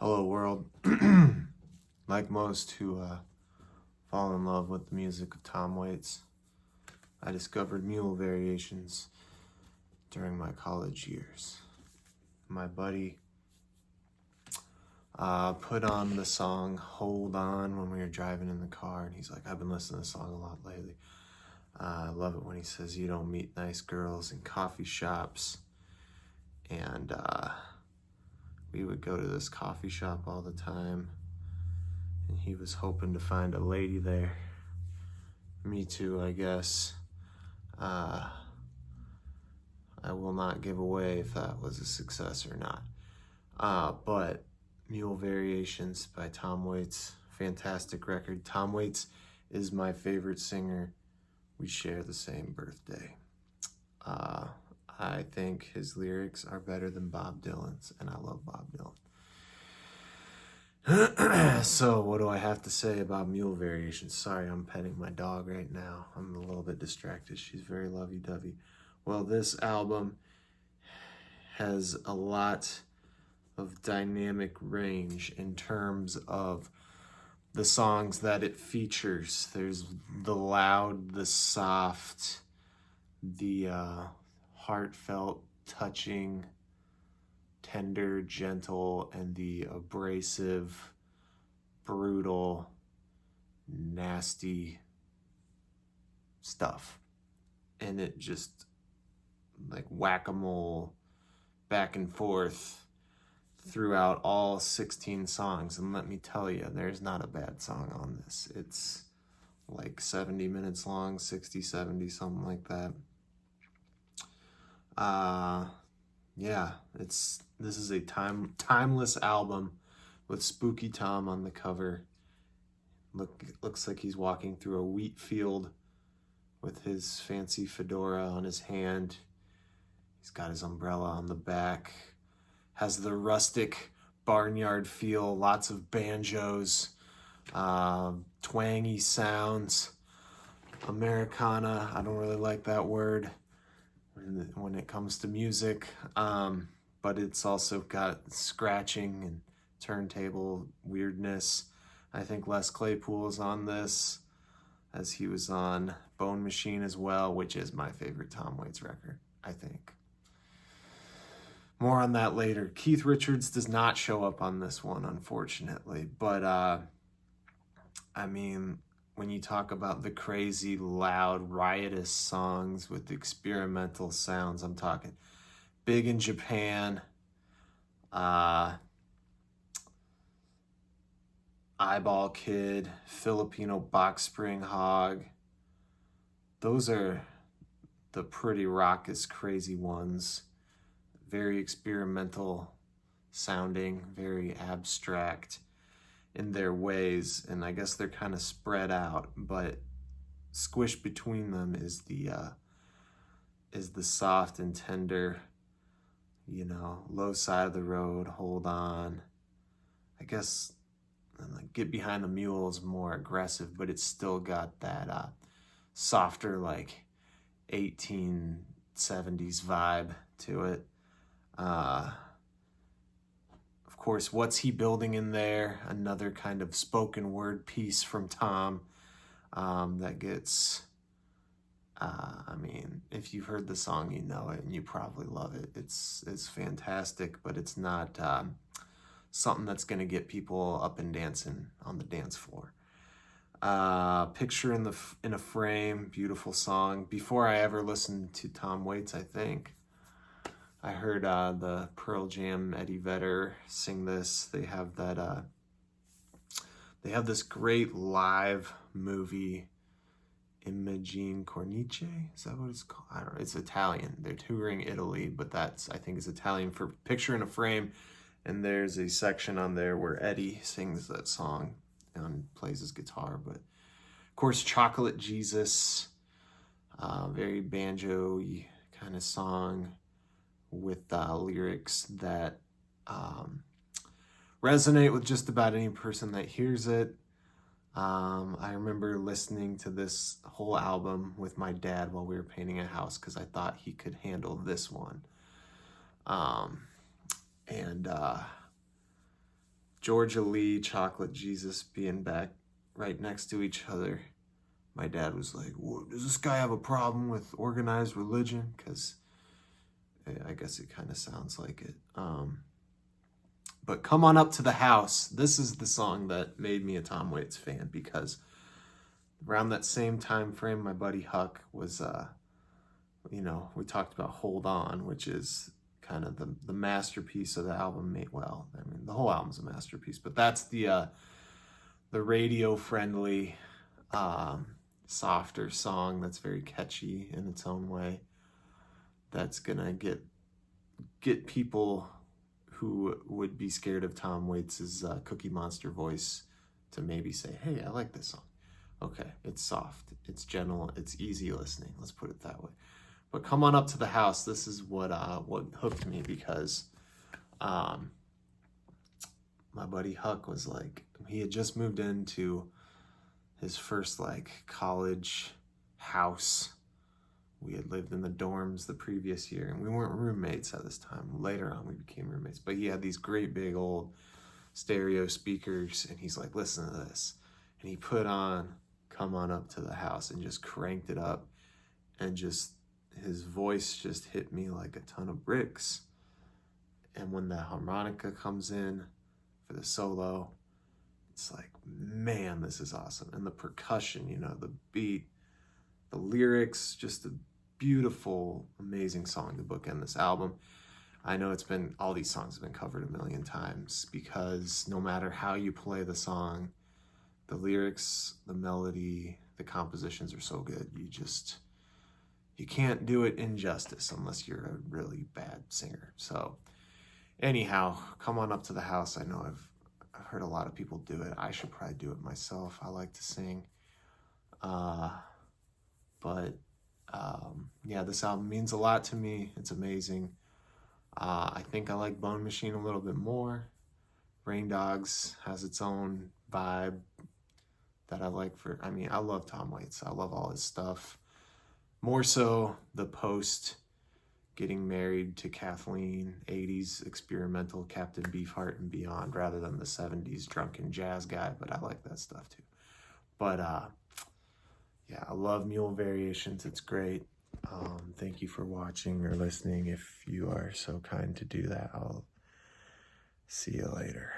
Hello, world. Like most who fall in love with the music of Tom Waits, I discovered mule variations during my college years. My buddy put on the song Hold On when we were driving in the car, and he's like, I've been listening to the song a lot lately. I love it when he says you don't meet nice girls in coffee shops. And we would go to this coffee shop all the time, and he was hoping to find a lady there. Me too, I guess. I will not give away if that was a success or not. But Mule Variations by Tom Waits, fantastic record. Tom Waits is my favorite singer. We share the same birthday. I think his lyrics are better than Bob Dylan's, and I love Bob Dylan. So what do I have to say about Mule Variations? Sorry, I'm petting my dog right now. I'm a little bit distracted. She's very lovey-dovey. Well, this album has a lot of dynamic range in terms of the songs that it features. There's the loud, the soft, the heartfelt, touching, tender, gentle, and the abrasive, brutal, nasty stuff. And it just like whack-a-mole back and forth throughout all 16 songs. And let me tell you, there's not a bad song on this. It's like 70 minutes long, 60, 70, something like that. Yeah, this is a timeless album with Spooky Tom on the cover. Looks like he's walking through a wheat field with his fancy fedora on his hand. He's got his umbrella on the back. Has the rustic barnyard feel, lots of banjos, twangy sounds, Americana. I don't really like that word when it comes to music, but it's also got scratching and turntable weirdness. I think Les Claypool is on this, as he was on Bone Machine as well, which is my favorite Tom Waits record, I think. More on that later. Keith Richards does not show up on this one, unfortunately, but I mean, when you talk about the crazy, loud, riotous songs with experimental sounds, I'm talking Big in Japan, Eyeball Kid, Filipino Box Spring Hog. Those are the pretty raucous, crazy ones. Very experimental sounding, very abstract in their ways, and I guess they're kind of spread out, but squished between them is the soft and tender, low side of the road, hold on. I guess like Get Behind the Mule is more aggressive, but it's still got that softer, like 1870s vibe to it. Of course, What's He Building in There? Another kind of spoken word piece from Tom that gets, I mean, if you've heard the song, you know it, and you probably love it. It's fantastic, but it's not something that's going to get people up and dancing on the dance floor. Picture in a Frame, beautiful song. Before I ever listened to Tom Waits, I think, I heard the Pearl Jam Eddie Vedder sing this. They have that. They have this great live movie, Imogene Cornice. Is that what it's called? I don't know. It's Italian. They're touring Italy, but that's, I think, is Italian for Picture in a Frame. And there's a section on there where Eddie sings that song and plays his guitar. But of course, Chocolate Jesus, very banjo-y kind of song, with lyrics that resonate with just about any person that hears it. I remember listening to this whole album with my dad while we were painting a house because I thought he could handle this one. And Georgia Lee, Chocolate Jesus being back right next to each other, my dad was like, does this guy have a problem with organized religion? Because I guess it kind of sounds like it. But Come On Up to the House. This is the song that made me a Tom Waits fan, because around that same time frame, my buddy Huck was, we talked about Hold On, which is kind of the masterpiece of the album. Well, I mean, the whole album's a masterpiece, but that's the radio-friendly, softer song that's very catchy in its own way. That's gonna get people who would be scared of Tom Waits' Cookie Monster voice to maybe say, hey, I like this song. Okay, it's soft, it's gentle, it's easy listening, let's put it that way. But Come On Up to the House, this is what hooked me, because my buddy Huck was like, he had just moved into his first college house. We had lived in the dorms the previous year, and we weren't roommates at this time. Later on, we became roommates. But he had these great big old stereo speakers, and he's like, listen to this. And he put on Come On Up to the House and just cranked it up, and just his voice just hit me like a ton of bricks. And when the harmonica comes in for the solo, it's like, man, this is awesome. And the percussion, the beat, the lyrics, just a beautiful, amazing song to bookend this album. I know all these songs have been covered a million times, because no matter how you play the song, the lyrics, the melody, the compositions are so good. You can't do it injustice unless you're a really bad singer. So anyhow, Come On Up to the House. I know I've heard a lot of people do it. I should probably do it myself. I like to sing. This album means a lot to me. It's amazing. I think I like Bone Machine a little bit more. Rain Dogs has its own vibe that I like I love Tom Waits. I love all his stuff. More so the post getting married to Kathleen, 80s experimental Captain Beefheart and beyond, rather than the 70s drunken jazz guy, but I like that stuff too. But I love Mule Variations. It's great. Thank you for watching or listening. If you are so kind to do that, I'll see you later.